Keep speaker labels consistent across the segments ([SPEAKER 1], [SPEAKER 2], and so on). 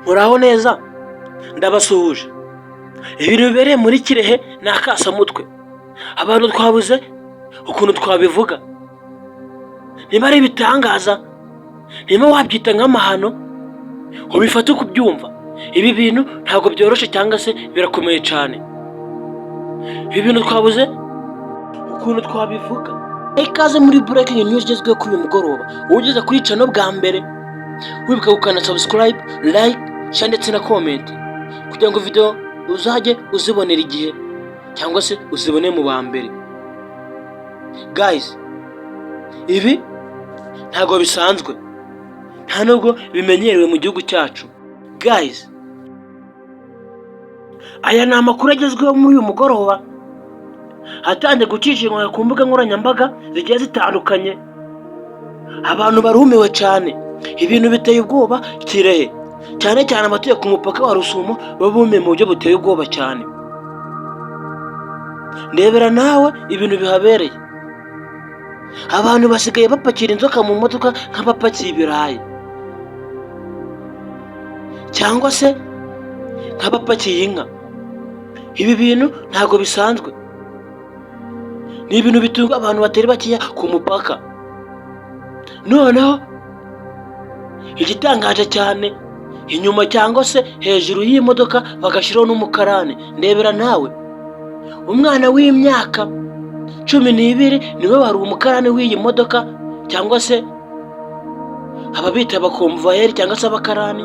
[SPEAKER 1] muraho neza ndabasuhuje. Ibintu bibereye muri Kirehe ni akasamutwe. Abantu twabuze ukuntu twabivuga. Niba ari ibitangaza, niba wabyita nk'amahano, ubifata uko ubyumva. Ibi bintu ntabwo byoroshye cyangwa se birakomeye cyane. Ibi bintu twabuze ukuntu twabivuga. Ikaze muri breaking news igezweho kuri uyu mugoroba. Ugeze kuri channel bwa mbere, wibuka gukanda subscribe, like, share ndetse na comment kugira ngo video uzajye uzibonera igihe cyangwa se uzibone mu ba mbere. Guys, ibi ntabwo bisanzwe, nta nubwo bimenyerewe mu gihugu cyacu. Guys, aya ni amakuru agezweho muri uyu mugoroba, hatangiye gucishwa ku mbuga nkoranyambaga zigiye zitandukanye. Abantu barumiwe cyane, ibintu biteye ubwoba. Kirehe cyane cyane abatuye ku mupaka wa Rusumo babumiwe mu buryo buteye ubwoba cyane. Ndebera nawe ibintu bihabereye. Abantu basigaye bapakira inzoka mu modoka nk'abapakiye ibirayi, cyangwa se nk'abapakiye inka. Ibi bintu ntabwo bisanzwe, ni ibintu bitunga abantu batari bakeya ku mupaka. Noneho igitangaje cyane, inyuma cyangwa se hejuru y'iyi modoka bagashyiraho n'umukarani. Ndebera nawe, umwana w'imyaka 12 niwe wari umukarani w'iyi modoka, cyangwa se ababita abakomvayeri cyangwa se abakarani,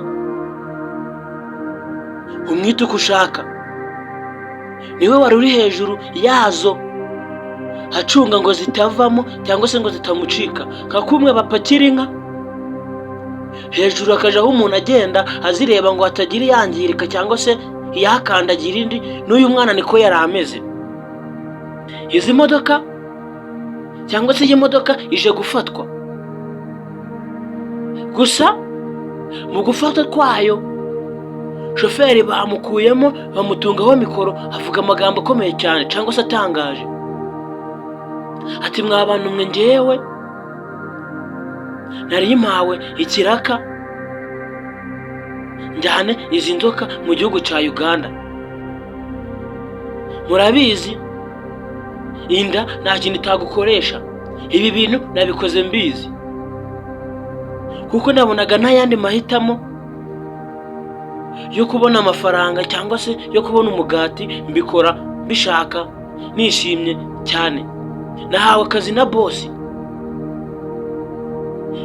[SPEAKER 1] umwite uko ushaka. Niwe wari uri hejuru yazo acunga ngo zitavamo cyangwa se ngo zitamucika. Nka kumwe bapakira inka, hejuru akajaho umuntu agenda azireba ngo hatagira yangirika cyangwa se yakandagira indi. N'uyu mwana niko yari ameze. Izi modoka cyangwa se iyi modoka ije gufatwa, gusa mu gufata kwayo shoferi bamukuyemo bamutungaho mikoro, avuga amagambo akomeye cyane cyangwa se atangaje. Ati, mwa bantu mwe, njyewe nari mpawe ikiraka njyane izi nzoka mu gihugu cya Uganda. Murabizi inda nta kintu itagukoresha. Ibi bintu nabikoze mbizi, kuko nabonaga nta yandi mahitamo yo kubona amafaranga cyangwa se yo kubona umugati. Mbikora bishaka, nishimye cyane. Nahawe akazi na boss.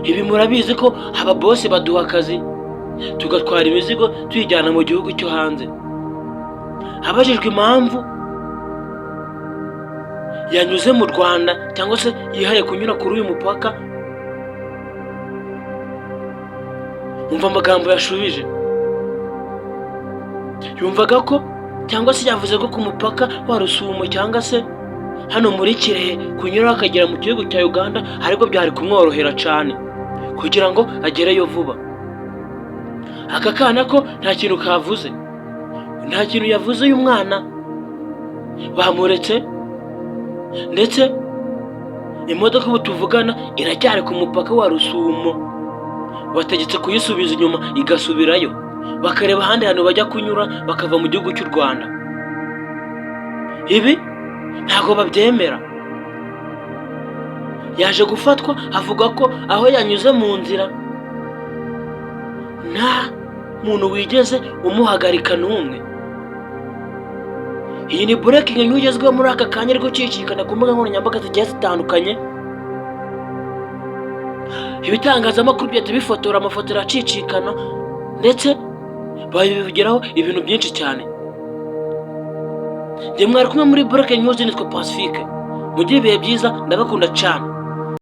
[SPEAKER 1] Ibi murabizi ko aba boss baduha akazi tugatwara imizigo tuyijyana mu gihugu cyo hanze. Abajijwe impamvu yanyuze mu Rwanda cyangwa se yihaye kunyura kuri uyu mupaka, umva amagambo yashubije. Yumvaga ko cyangwa se yavuze ko ku mupaka wa Rusumo cyangwa se hano muri Kirehe kunyura akagera mu gihugu cya Uganda ariko byari kumworohera cyane kugira ngo agereyo vuba. Aka kana ko nta kintu kavuze, nta kintu yavuze. Uyu mwana bamuretse, ndetse imodoka ubu tuvugana iracyari ku mupaka wa Rusumo. Bategetse kuyisubiza inyuma igasubirayo, bakareba ahandi hantu bajya kunyura bakava mu gihugu cy'u Rwanda. Ibi ntabwo babyemera. Yaje gufatwa, avuga ko aho yanyuze mu nzira nta muntu wigeze umuhagarika n'umwe. Iyi ni breaking news igezweho muri aka kanya, ariko gucicikana ku mbuga nkoranyambaga zigiye zitandukanye. Ibitangazamakuru byahita bifotora amafoto aracicikana, ndetse babivugiraho ibintu byinshi cyane. Njye mwari kumwe muri breaking news, nitwa Pacifique. Mugire ibihe byiza, ndabakunda cyane.